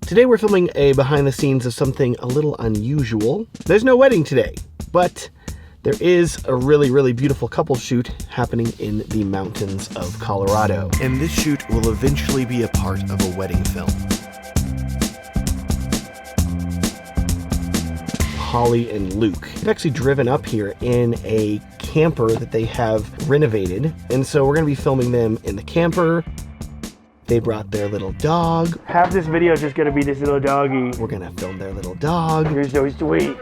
Today we're filming a behind the scenes of something a little unusual. There's no wedding today, but there is a really, really beautiful couple shoot happening in the mountains of Colorado. And this shoot will eventually be a part of a wedding film. Holly and Luke have actually driven up here in a camper that they have renovated. And so we're gonna be filming them in the camper. They brought their little dog. Half this video is just gonna be this little doggy. We're gonna film their little dog. You're so sweet.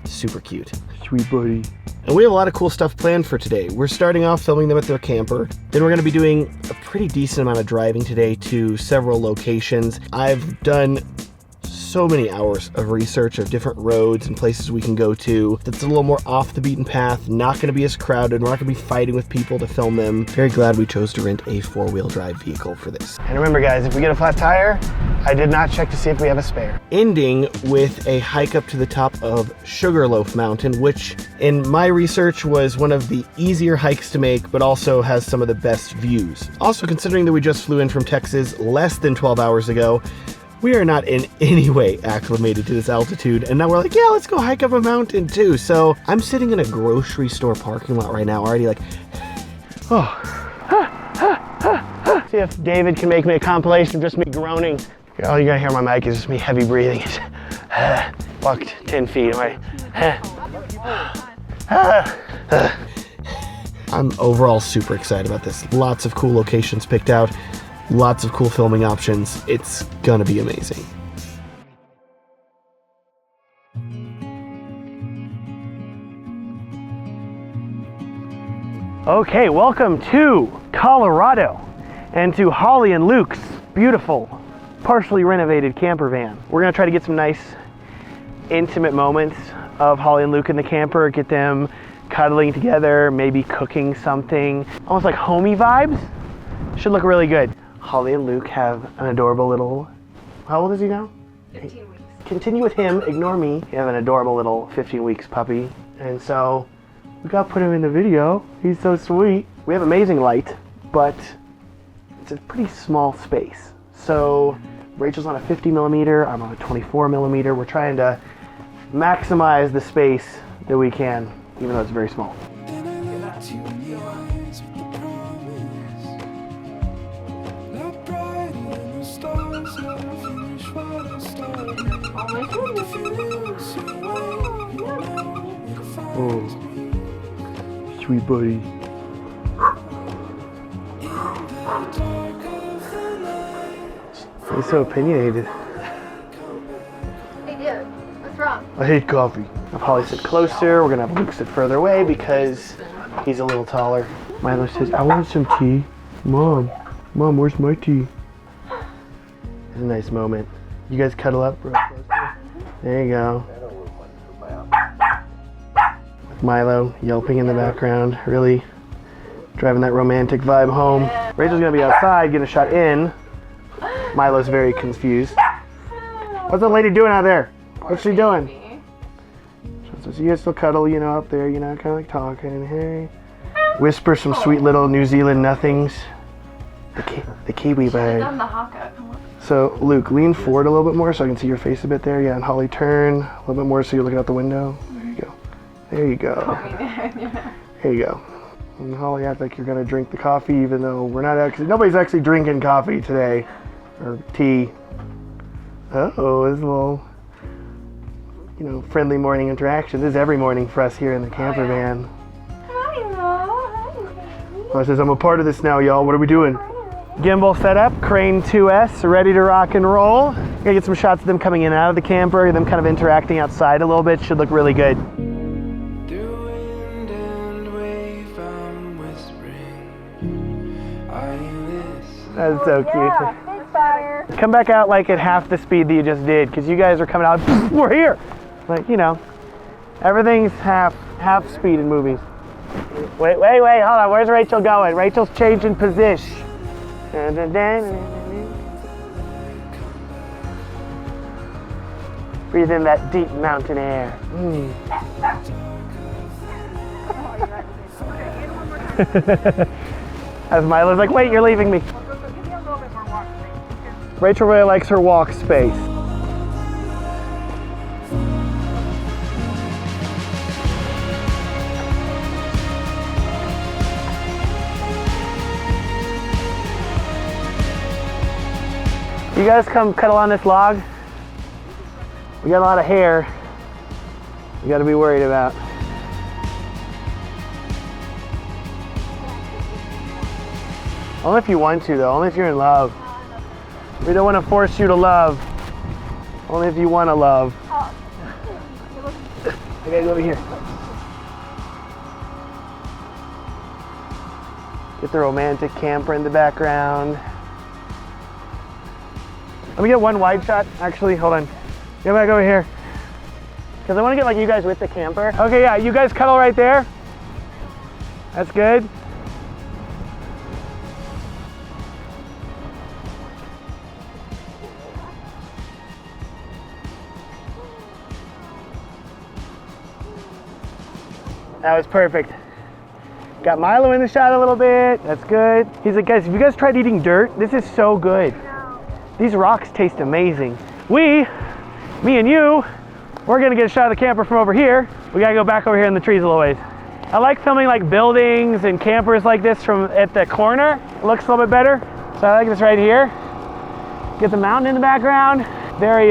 Super cute. Sweet buddy. And we have a lot of cool stuff planned for today. We're starting off filming them at their camper. Then we're gonna be doing a pretty decent amount of driving today to several locations. I've done so many hours of research of different roads and places we can go to that's a little more off the beaten path, not going to be as crowded, we're not going to be fighting with people to film them. Very glad we chose to rent a four-wheel drive vehicle for this. And remember guys, if we get a flat tire, I did not check to see if we have a spare. Ending with a hike up to the top of Sugarloaf Mountain, which in my research was one of the easier hikes to make, but also has some of the best views. Also, considering that we just flew in from Texas less than 12 hours ago, we are not in any way acclimated to this altitude, and now we're like, yeah, let's go hike up a mountain too. So I'm sitting in a grocery store parking lot right now, already like, oh. See if David can make me a compilation of just me groaning. All you gotta hear on my mic is just me heavy breathing. Walked 10 feet. I'm overall super excited about this. Lots of cool locations picked out. Lots of cool filming options. It's gonna be amazing. Okay, welcome to Colorado and to Holly and Luke's beautiful, partially renovated camper van. We're gonna try to get some nice, intimate moments of Holly and Luke in the camper, get them cuddling together, maybe cooking something. Almost like homey vibes. Should look really good. Holly and Luke have an adorable little, how old is he now? 15 weeks. Continue with him, ignore me. You have an adorable little 15 weeks puppy. And so we gotta put him in the video. He's so sweet. We have amazing light, but it's a pretty small space. So Rachel's on a 50mm, I'm on a 24mm. We're trying to maximize the space that we can, even though it's very small. Oh, sweet buddy. He's so opinionated. Hey dude, what's wrong? I hate coffee. If Holly sit closer, we're gonna have Luke sit further away because he's a little taller. Milo says, I want some tea. Mom, where's my tea? It's a nice moment. You guys cuddle up real close. There you go. Milo yelping in the background, really driving that romantic vibe home. Rachel's gonna be outside getting a shot in. Milo's very confused. What's the lady doing out there? What's she doing? So you guys still cuddle, you know, up there, you know, kind of like talking. Hey, whisper some sweet little New Zealand nothings. The Kiwi bird. So Luke, lean forward a little bit more so I can see your face a bit there. Yeah, and Holly, turn a little bit more so you're looking out the window. There you go. There you go. There you go. And Holly, act like you're gonna drink the coffee, even though we're not actually, nobody's actually drinking coffee today, or tea. Uh-oh, this is a little, you know, friendly morning interaction. This is every morning for us here in the camper van. Holly says, I'm a part of this now, y'all. What are we doing? Gimbal set up, Crane 2S, ready to rock and roll. Gonna get some shots of them coming in and out of the camper, them kind of interacting outside a little bit. Should look really good. That's so cute. Yeah, come back out like at half the speed that you just did, because you guys are coming out, we're here. Like, you know, everything's half speed in movies. Wait, hold on, where's Rachel going? Rachel's changing position. Breathe in that deep mountain air. As Milo's like, wait, you're leaving me. Rachel really likes her walk space. You guys come cuddle on this log. We got a lot of hair you gotta be worried about. Only if you want to though, only if you're in love. We don't want to force you to love. Only if you want to love. I gotta go over here. Get the romantic camper in the background. Let me get one wide shot. Actually, hold on. Get back over here. Because I want to get like you guys with the camper. Okay, yeah, you guys cuddle right there. That's good. That was perfect. Got Milo in the shot a little bit. That's good. He's like, guys, have you guys tried eating dirt? This is so good. No. These rocks taste amazing. Me and you, we're gonna get a shot of the camper from over here. We gotta go back over here in the trees a little ways. I like filming like buildings and campers like this from at the corner. It looks a little bit better. So I like this right here. Get the mountain in the background. Very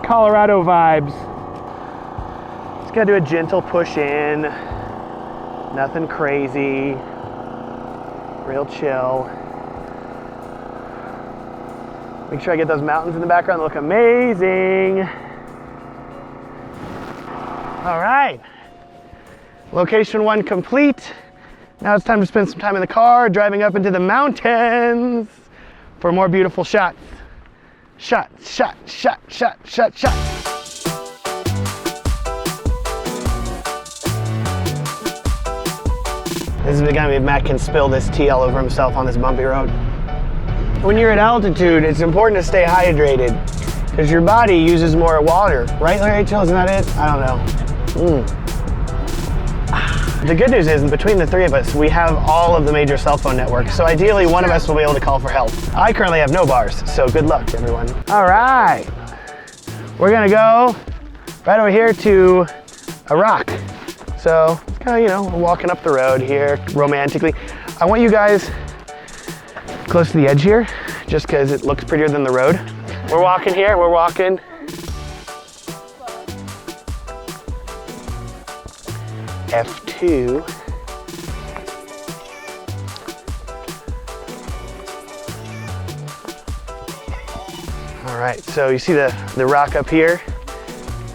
Colorado vibes. Just gotta do a gentle push in. Nothing crazy. Real chill. Make sure I get those mountains in the background. They look amazing. All right. Location 1 complete. Now it's time to spend some time in the car, driving up into the mountains for more beautiful shots. Shot, shot, shot, shot, shot, shot. This is gonna be if Matt can spill this tea all over himself on this bumpy road. When you're at altitude, it's important to stay hydrated because your body uses more water. Right, Rachel? Isn't that it? I don't know. The good news is, between the three of us, we have all of the major cell phone networks. So ideally, one of us will be able to call for help. I currently have no bars, so good luck, everyone. All right. We're gonna go right over here to a rock. So, kind of, you know, we're walking up the road here romantically. I want you guys close to the edge here, just because it looks prettier than the road. We're walking here, we're walking. F2. All right, so you see the rock up here,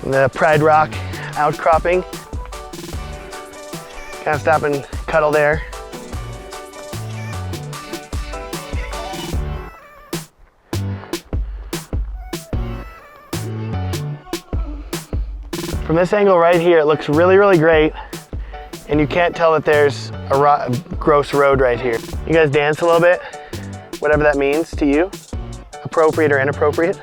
the Pride Rock outcropping. Kind of stop and cuddle there. From this angle right here, it looks really, really great. And you can't tell that there's a gross road right here. You guys dance a little bit, whatever that means to you, appropriate or inappropriate.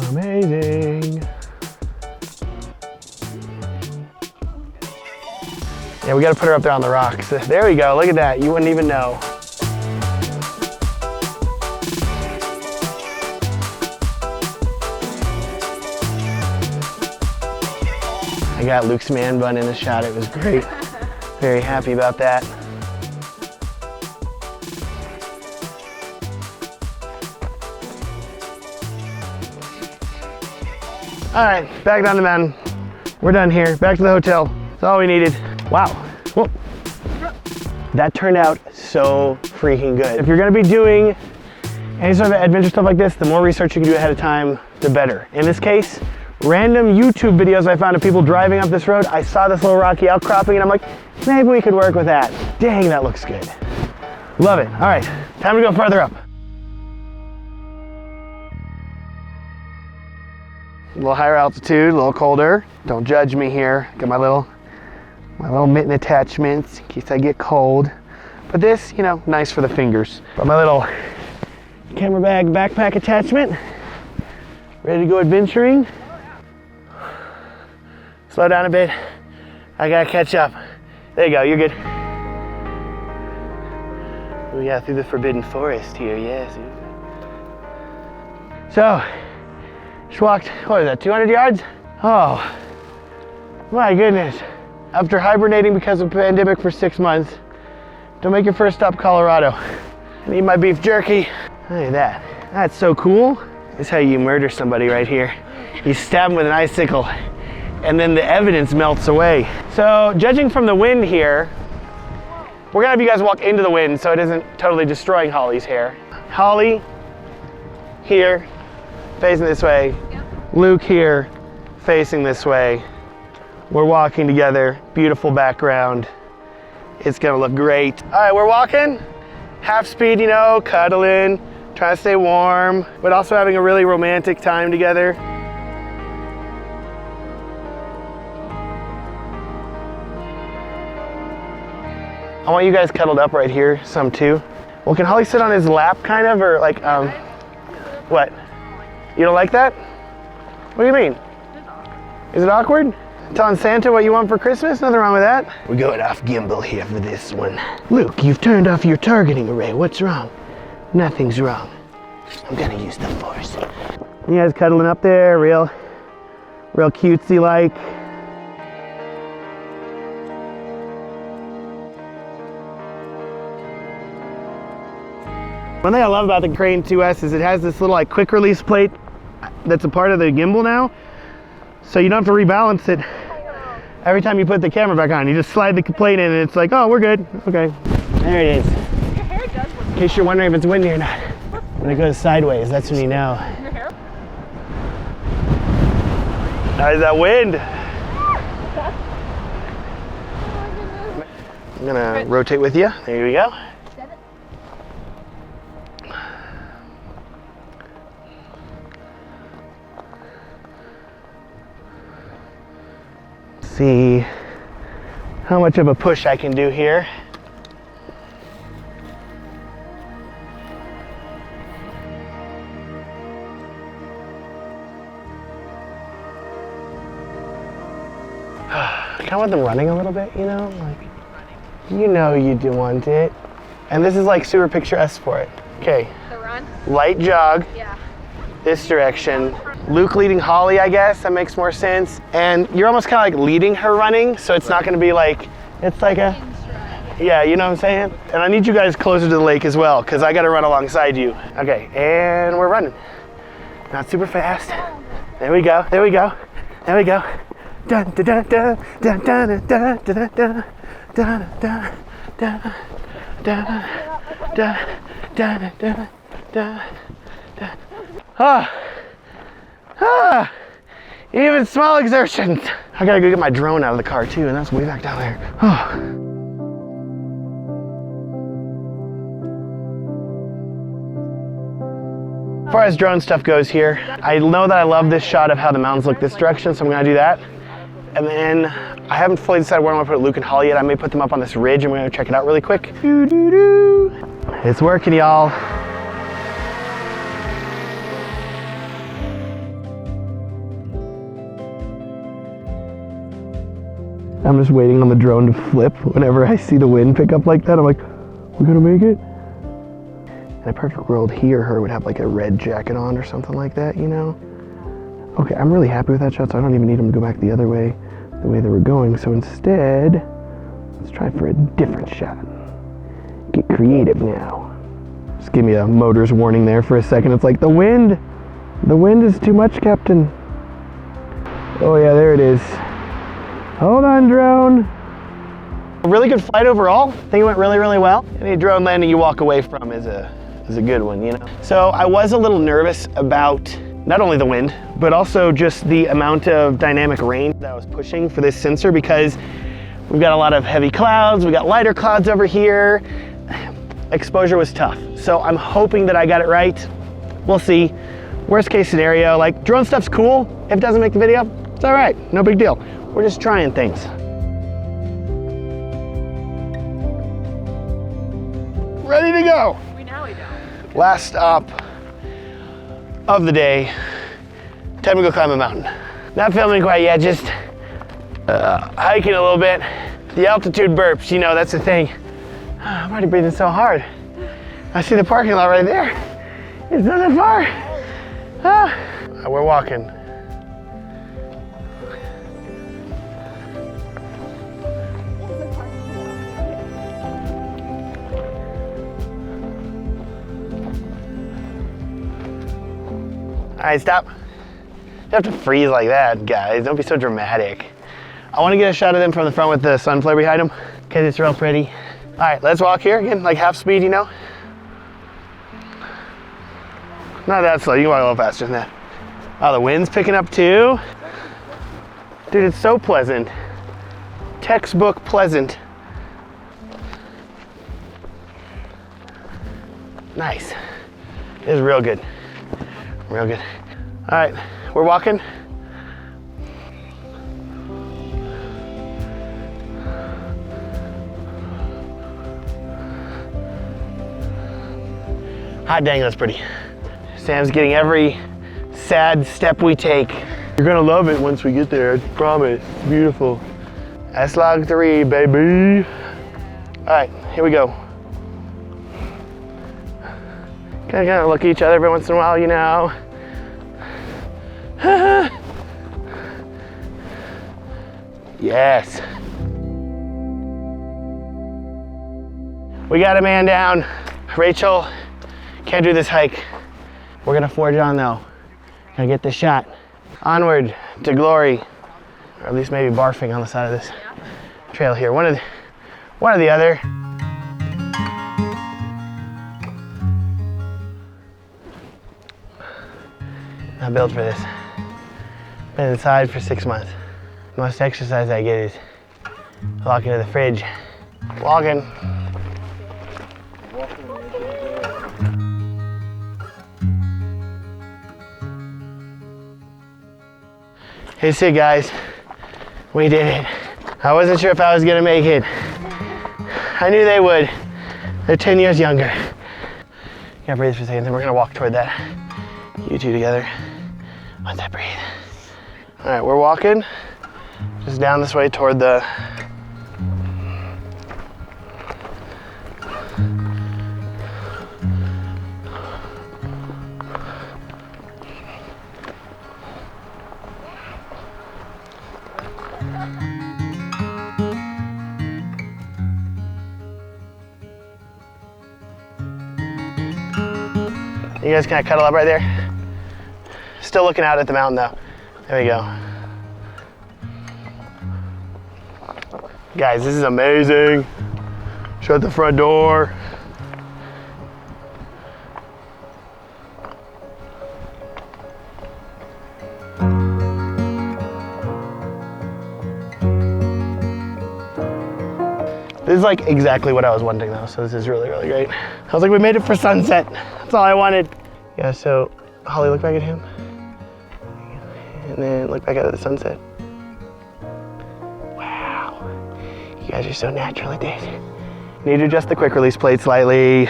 Amazing. Yeah, we gotta put her up there on the rocks. There we go, look at that, you wouldn't even know. I got Luke's man bun in the shot, it was great. Very happy about that. All right, back down the mountain. We're done here, back to the hotel. That's all we needed. Wow, whoa. That turned out so freaking good. If you're gonna be doing any sort of adventure stuff like this, the more research you can do ahead of time, the better. In this case, random YouTube videos I found of people driving up this road. I saw this little rocky outcropping and I'm like, maybe we could work with that. Dang, that looks good. Love it. All right, time to go further up. A little higher altitude, a little colder. Don't judge me here. Got my little mitten attachments in case I get cold. But this, you know, nice for the fingers. Got my little camera bag backpack attachment. Ready to go adventuring. Slow down a bit. I gotta catch up. There you go, you're good. Oh yeah, through the forbidden forest here, yes. So, just walked, what is that, 200 yards? Oh, my goodness. After hibernating because of the pandemic for 6 months, don't make your first stop Colorado. I need my beef jerky. Look at that. That's so cool. This is how you murder somebody right here. You stab them with an icicle, and then the evidence melts away. So, judging from the wind here, we're gonna have you guys walk into the wind so it isn't totally destroying Holly's hair. Holly, here, facing this way. Luke here, facing this way. We're walking together, beautiful background. It's gonna look great. All right, we're walking, half speed, you know, cuddling, trying to stay warm, but also having a really romantic time together. I want you guys cuddled up right here, some too. Well, can Holly sit on his lap kind of, or like, what? You don't like that? What do you mean? Is it awkward? Telling Santa what you want for Christmas? Nothing wrong with that. We're going off gimbal here for this one. Luke, you've turned off your targeting array. What's wrong? Nothing's wrong. I'm gonna use the force. You guys cuddling up there, real cutesy like. One thing I love about the Crane 2S is it has this little like quick release plate that's a part of the gimbal now. So you don't have to rebalance it every time you put the camera back on. You just slide the plate in and it's like, oh, we're good. Okay, there it is. Your hair does look In case you're wondering if it's windy or not. When it goes sideways, that's when you know. your hair. How's that wind? I'm gonna rotate with you. There we go. See how much of a push I can do here. I kind of want them running a little bit, you know, like, you know you do want it. And this is like super picturesque for it. Okay, The run? light jog, Yeah. this direction. Luke leading Holly, I guess, that makes more sense. And you're almost kind of like leading her running, so it's not gonna be like, it's like a, yeah, you know what I'm saying? And I need you guys closer to the lake as well, because I gotta run alongside you. Okay, and we're running. Not super fast. There we go, there we go, there we go. Dun dun dun dun dun dun dun dun dun dun dun dun dun dun dun dun dun. Even small exertions. I gotta go get my drone out of the car too, and that's way back down there. As far as drone stuff goes here, I know that I love this shot of how the mountains look this direction, so I'm gonna do that. And then I haven't fully decided where I'm gonna put Luke and Holly yet. I may put them up on this ridge and we're gonna check it out really quick. It's working, y'all. I'm just waiting on the drone to flip whenever I see the wind pick up like that. I'm like, we're gonna make it? In a perfect world, he or her would have like a red jacket on or something like that, you know? Okay, I'm really happy with that shot, so I don't even need them to go back the other way, the way they were going. So instead, let's try for a different shot. Get creative now. Just give me a motor's warning there for a second. It's like, the wind is too much, Captain. Oh yeah, there it is. Hold on, drone. A really good flight overall. I think it went really, really well. Any drone landing you walk away from is a good one, you know? So I was a little nervous about not only the wind, but also just the amount of dynamic range that I was pushing for this sensor, because we've got a lot of heavy clouds, we got lighter clouds over here. Exposure was tough. So I'm hoping that I got it right. We'll see. Worst case scenario, like, drone stuff's cool. If it doesn't make the video, it's all right, no big deal. We're just trying things. Ready to go. We know we don't. Last stop of the day. Time to go climb a mountain. Not filming quite yet, just hiking a little bit. The altitude burps, you know, that's the thing. I'm already breathing so hard. I see the parking lot right there. It's not that far. We're walking. All right, stop. You don't have to freeze like that, guys. Don't be so dramatic. I want to get a shot of them from the front with the sun flare behind them because it's real pretty. All right, let's walk here again, like half speed, you know? Not that slow, you can walk a little faster than that. Oh, the wind's picking up too. Dude, it's so pleasant. Textbook pleasant. Nice. It is real good. Real good. All right, we're walking. Hot dang, that's pretty. Sam's getting every sad step we take. You're gonna love it once we get there, I promise. It's beautiful. S-Log 3, baby. All right, here we go. Gotta look at each other every once in a while, you know. Yes. We got a man down. Rachel can't do this hike. We're gonna forge on though. Gotta get this shot. Onward to glory. Or at least maybe barfing on the side of this trail here. One or the other. Not built for this. Been inside for 6 months. The most exercise I get is walking to the fridge. Walking. Hey, Sid, guys. We did it. I wasn't sure if I was gonna make it. I knew they would. They're 10 years younger. Gotta breathe for a second, then we're gonna walk toward that. You two together. Once I breathe. All right, we're walking just down this way toward the You guys kind of cuddle up right there. Still looking out at the mountain though. There we go. Guys, this is amazing. Shut the front door. This is like exactly what I was wanting though, so this is really, really great. I was like, we made it for sunset. That's all I wanted. Yeah, so Holly, look back at him. And then look back at the sunset. Wow. You guys are so natural at this. Need to adjust the quick release plate slightly.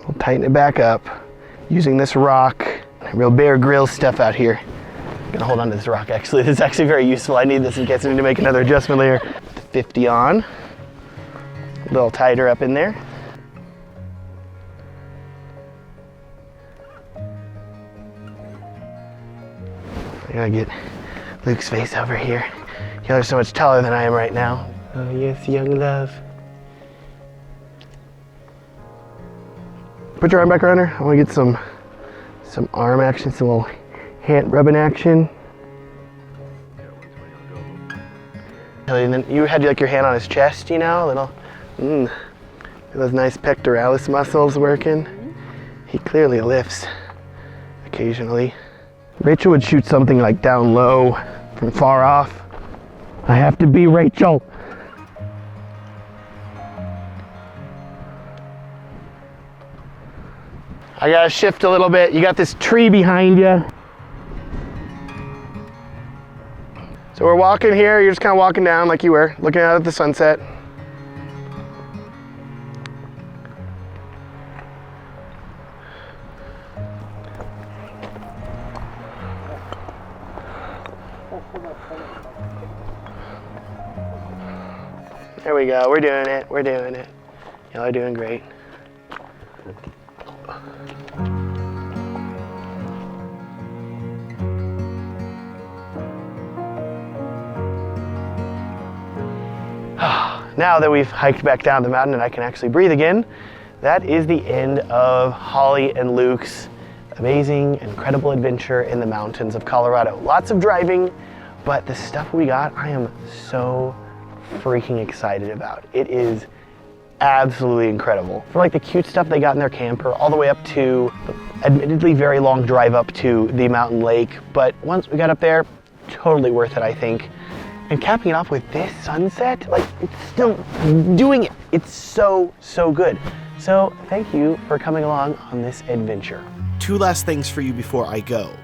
We'll tighten it back up using this rock. Real Bear Grylls stuff out here. I'm gonna hold on to this rock actually. This is actually very useful. I need this in case I need to make another adjustment layer. 50 on. A little tighter up in there. I gotta get Luke's face over here. Y'all are so much taller than I am right now. Oh yes, young love. Put your arm back around her. I wanna get some arm action, some little hand rubbing action. And then you had like your hand on his chest, you know, a little, those nice pectoralis muscles working. He clearly lifts occasionally. Rachel would shoot something like down low from far off. I have to be Rachel. I gotta shift a little bit. You got this tree behind you. So we're walking here. You're just kind of walking down like you were, looking out at the sunset. There we go, we're doing it, we're doing it. Y'all are doing great. Now that we've hiked back down the mountain and I can actually breathe again, that is the end of Holly and Luke's amazing, incredible adventure in the mountains of Colorado. Lots of driving, but the stuff we got, I am so freaking excited about. It is absolutely incredible. For like the cute stuff they got in their camper, all the way up to, admittedly very long drive up to the mountain lake, but once we got up there, totally worth it, I think. And capping it off with this sunset, like, it's still doing it. It's so, so good. So thank you for coming along on this adventure. Two last things for you before I go.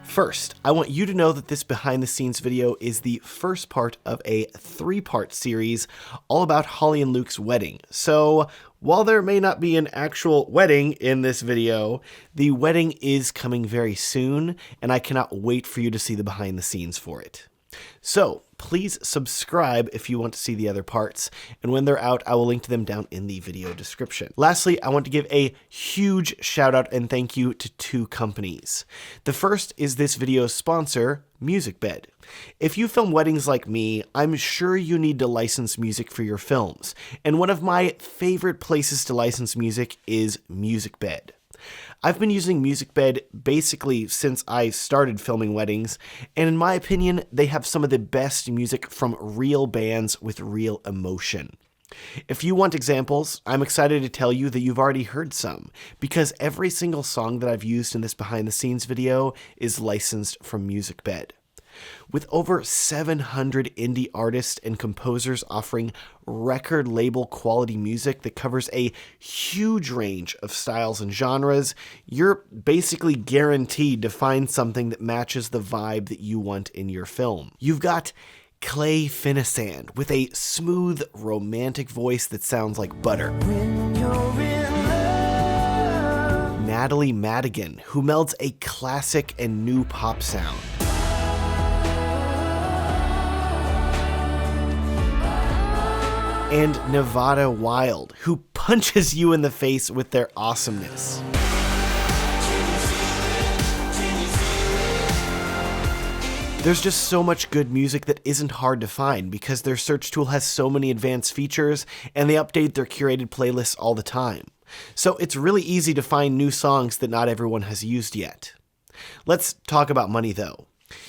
First, I want you to know that this behind the scenes video is the first part of a 3-part series all about Holly and Luke's wedding. So while there may not be an actual wedding in this video, the wedding is coming very soon, and I cannot wait for you to see the behind the scenes for it. So please subscribe if you want to see the other parts, and when they're out, I will link to them down in the video description. Lastly, I want to give a huge shout out and thank you to 2 companies. The first is this video's sponsor, MusicBed. If you film weddings like me, I'm sure you need to license music for your films, and one of my favorite places to license music is MusicBed. I've been using MusicBed basically since I started filming weddings, and in my opinion, they have some of the best music from real bands with real emotion. If you want examples, I'm excited to tell you that you've already heard some, because every single song that I've used in this behind the scenes video is licensed from MusicBed. With over 700 indie artists and composers offering record label quality music that covers a huge range of styles and genres, you're basically guaranteed to find something that matches the vibe that you want in your film. You've got Clay Finisand with a smooth, romantic voice that sounds like butter. Natalie Madigan, who melds a classic and new pop sound. And Nevada Wild, who punches you in the face with their awesomeness. There's just so much good music that isn't hard to find because their search tool has so many advanced features and they update their curated playlists all the time. So it's really easy to find new songs that not everyone has used yet. Let's talk about money though.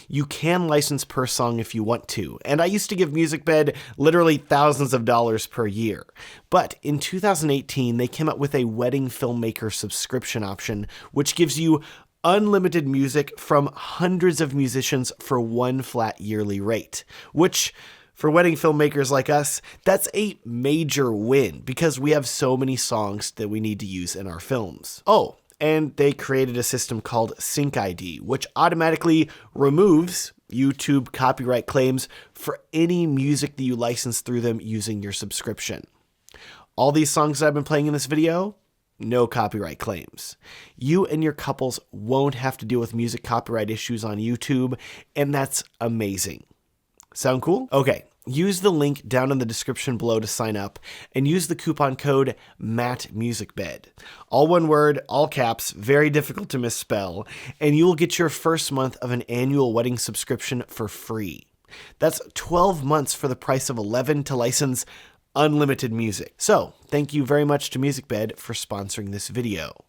You can license per song if you want to, and I used to give MusicBed literally thousands of dollars per year. But in 2018, they came up with a wedding filmmaker subscription option, which gives you unlimited music from hundreds of musicians for one flat yearly rate, which for wedding filmmakers like us, that's a major win because we have so many songs that we need to use in our films. Oh, and they created a system called Sync ID, which automatically removes YouTube copyright claims for any music that you license through them using your subscription. All these songs that I've been playing in this video, no copyright claims. You and your couples won't have to deal with music copyright issues on YouTube, and that's amazing. Sound cool? Okay. Use the link down in the description below to sign up and use the coupon code MattMusicBed. All one word, all caps, very difficult to misspell, and you will get your first month of an annual wedding subscription for free. That's 12 months for the price of 11 to license unlimited music. So, thank you very much to MusicBed for sponsoring this video.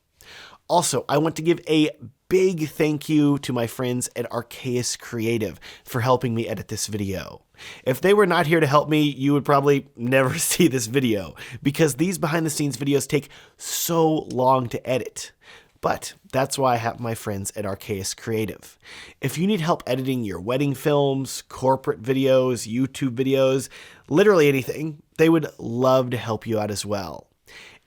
Also, I want to give a big thank you to my friends at Archaeus Creative for helping me edit this video. If they were not here to help me, you would probably never see this video because these behind the scenes videos take so long to edit. But that's why I have my friends at Archaeus Creative. If you need help editing your wedding films, corporate videos, YouTube videos, literally anything, they would love to help you out as well.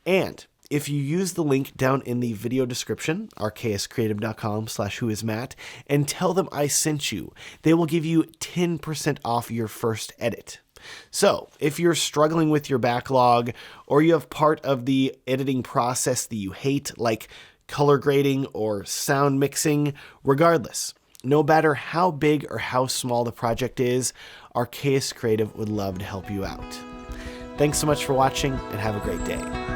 And if you use the link down in the video description, archaeuscreative.com/WhoisMatt, and tell them I sent you, they will give you 10% off your first edit. So if you're struggling with your backlog, or you have part of the editing process that you hate, like color grading or sound mixing, regardless, no matter how big or how small the project is, Archaeus Creative would love to help you out. Thanks so much for watching and have a great day.